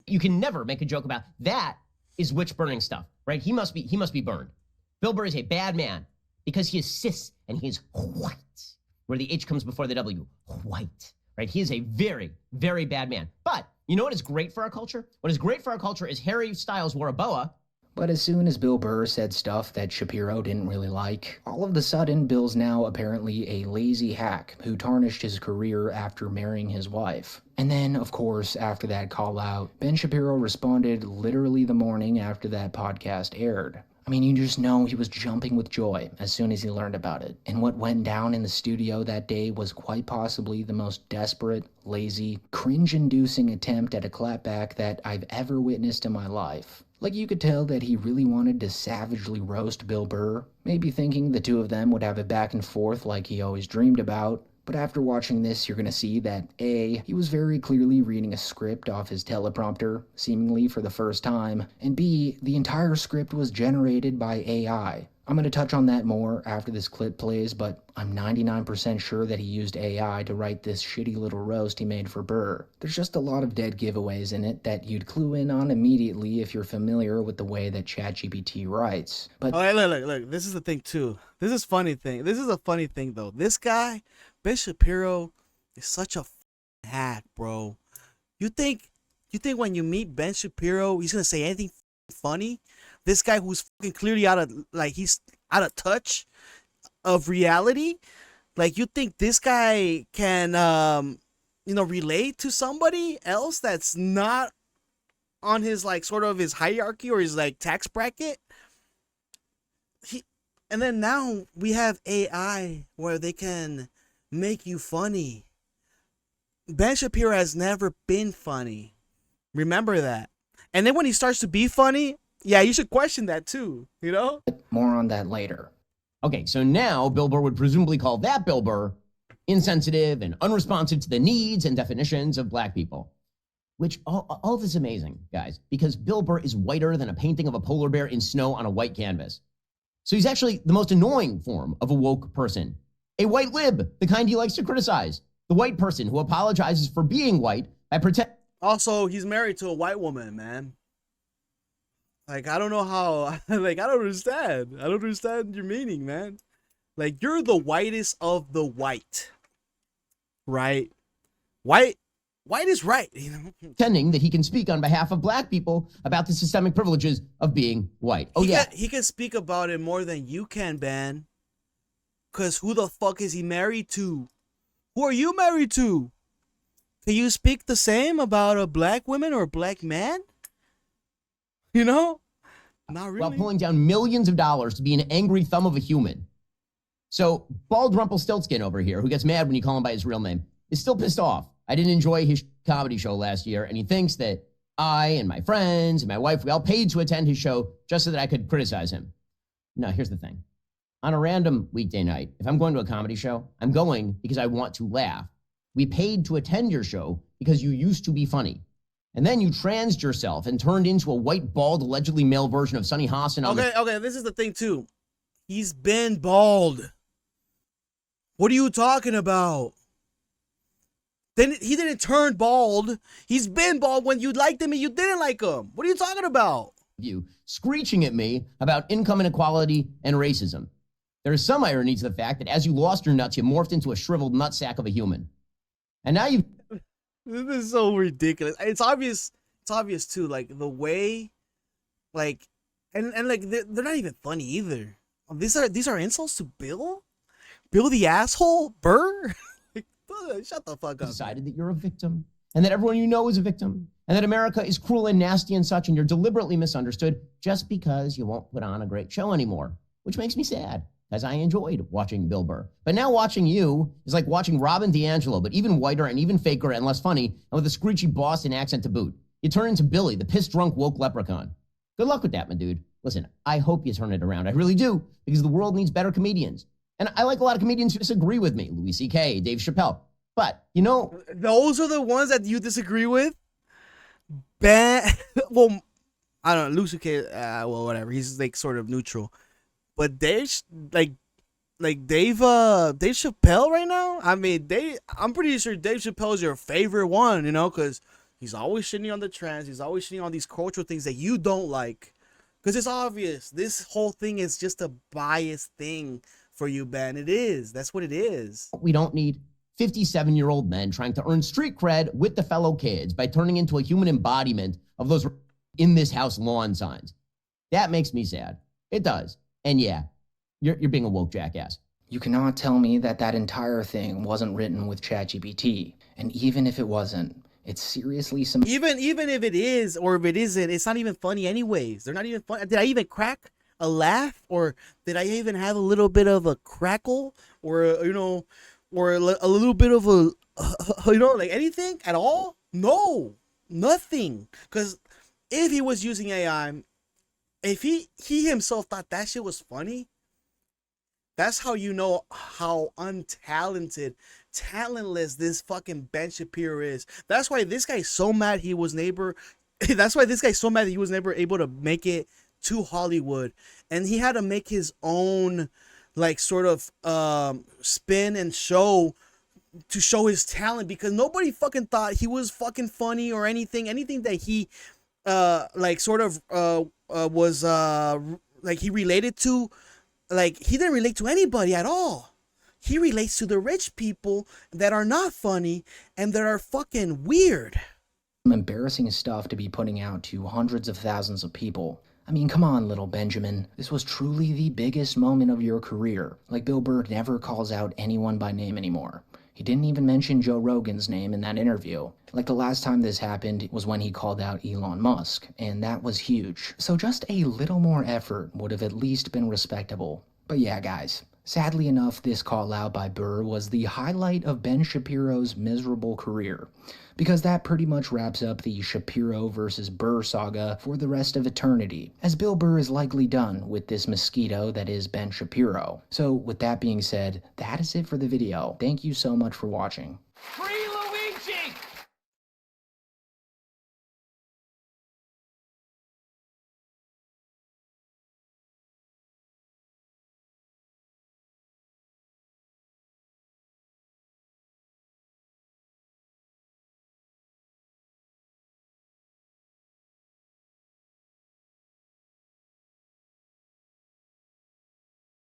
You can never make a joke about that is witch burning stuff, right? He must be burned. Bill Burr is a bad man because he is cis and he is white, where the H comes before the W, white, right? He is a very, very bad man. But you know what is great for our culture? What is great for our culture is Harry Styles wore a boa. But as soon as Bill Burr said stuff that Shapiro didn't really like, all of a sudden Bill's now apparently a lazy hack who tarnished his career after marrying his wife. And then, of course, after that call out, Ben Shapiro responded literally the morning after that podcast aired. I mean, you just know he was jumping with joy as soon as he learned about it. And what went down in the studio that day was quite possibly the most desperate, lazy, cringe-inducing attempt at a clapback that I've ever witnessed in my life. Like, you could tell that he really wanted to savagely roast Bill Burr, maybe thinking the two of them would have a back and forth like he always dreamed about. But after watching this, you're gonna see that A, he was very clearly reading a script off his teleprompter, seemingly for the first time, and B, the entire script was generated by AI. I'm gonna touch on that more after this clip plays, but I'm 99% sure that he used AI to write this shitty little roast he made for Burr. There's just a lot of dead giveaways in it that you'd clue in on immediately if you're familiar with the way that ChatGPT writes. But oh, hey, look, this is the thing too. This is a funny thing though. This guy, Ben Shapiro, is such a hack, bro. You think when you meet Ben Shapiro, he's gonna say anything funny? This guy who's fucking clearly he's out of touch of reality. Like, you think this guy can, relate to somebody else that's not on his, like, sort of his hierarchy or his, like, tax bracket? And then now we have AI where they can make you funny. Ben Shapiro has never been funny. Remember that. And then when he starts to be funny, yeah, you should question that too, you know? More on that later. Okay, so now Bill Burr would presumably call that Bill Burr insensitive and unresponsive to the needs and definitions of black people. Which, all this is amazing, guys, because Bill Burr is whiter than a painting of a polar bear in snow on a white canvas. So he's actually the most annoying form of a woke person. A white lib, the kind he likes to criticize. The white person who apologizes for being white by pretending. Also, he's married to a white woman, man. Like, I don't know how, like, I don't understand your meaning, man. Like, you're the whitest of the white, right? White is right, you know? Pretending that he can speak on behalf of black people about the systemic privileges of being white. Oh, He can speak about it more than you can, Ben. Because who the fuck is he married to? Who are you married to? Can you speak the same about a black woman or a black man? You know? Not really. While pulling down millions of dollars to be an angry thumb of a human. So, bald Rumpelstiltskin over here, who gets mad when you call him by his real name, is still pissed off. I didn't enjoy his comedy show last year, and he thinks that I and my friends and my wife, we all paid to attend his show just so that I could criticize him. No, here's the thing. On a random weekday night, if I'm going to a comedy show, I'm going because I want to laugh. We paid to attend your show because you used to be funny. And then you transed yourself and turned into a white, bald, allegedly male version of Sonny Hassan. Okay, this is the thing, too. He's been bald. What are you talking about? Then he didn't turn bald. He's been bald when you liked him and you didn't like him. What are you talking about? You screeching at me about income inequality and racism. There is some irony to the fact that as you lost your nuts, you morphed into a shriveled nutsack of a human. And now you... This is so ridiculous. It's obvious too, like the way, like, and like they're not even funny either. These are insults to Bill the asshole Burr. Like, shut the fuck up. Decided that you're a victim and that everyone you know is a victim and that America is cruel and nasty and such, and you're deliberately misunderstood just because you won't put on a great show anymore, which makes me sad. As I enjoyed watching Bill Burr. But now watching you is like watching Robin DiAngelo, but even whiter and even faker and less funny, and with a screechy Boston accent to boot. You turn into Billy, the pissed drunk woke leprechaun. Good luck with that, my dude. Listen, I hope you turn it around. I really do, because the world needs better comedians. And I like a lot of comedians who disagree with me. Louis C.K., Dave Chappelle. But, you know... Those are the ones that you disagree with? Well, I don't know, Louis C.K., well, whatever. He's like sort of neutral. But Dave, like Dave Chappelle right now. I mean, I'm pretty sure Dave Chappelle is your favorite one, you know, because He's always shitting on the trans. He's always shitting on these cultural things that you don't like. Because it's obvious. This whole thing is just a biased thing for you, Ben. It is. That's what it is. We don't need 57-year-old men trying to earn street cred with the fellow kids by turning into a human embodiment of those in this house lawn signs. That makes me sad. It does. And yeah, you're being a woke jackass. You cannot tell me that that entire thing wasn't written with ChatGPT. And even if it wasn't, it's seriously some... Even if it is, or if it isn't, it's not even funny anyways. They're not even funny. Did I even crack a laugh? Or did I even have a little bit of a crackle? Or, or a little bit of a, like anything at all? No, nothing. Because if he was using AI, if he himself thought that shit was funny, that's how you know how talentless this fucking Ben Shapiro is. That's why this guy's so mad he was never able to make it to Hollywood. And he had to make his own, like, sort of spin and show to show his talent, because nobody fucking thought he was fucking funny or anything that he was like he related to. Like, he didn't relate to anybody at all. He relates to the rich people that are not funny and that are fucking weird. Some embarrassing stuff to be putting out to hundreds of thousands of people. I mean, come on, little Benjamin. This was truly the biggest moment of your career. Like, Bill Burr never calls out anyone by name anymore. He didn't even mention Joe Rogan's name in that interview. Like, the last time this happened was when he called out Elon Musk, and that was huge. So just a little more effort would have at least been respectable. But yeah, guys, sadly enough, this call out by Burr was the highlight of Ben Shapiro's miserable career, because that pretty much wraps up the Shapiro versus Burr saga for the rest of eternity, as Bill Burr is likely done with this mosquito that is Ben Shapiro. So with that being said, that is it for the video. Thank you so much for watching. Free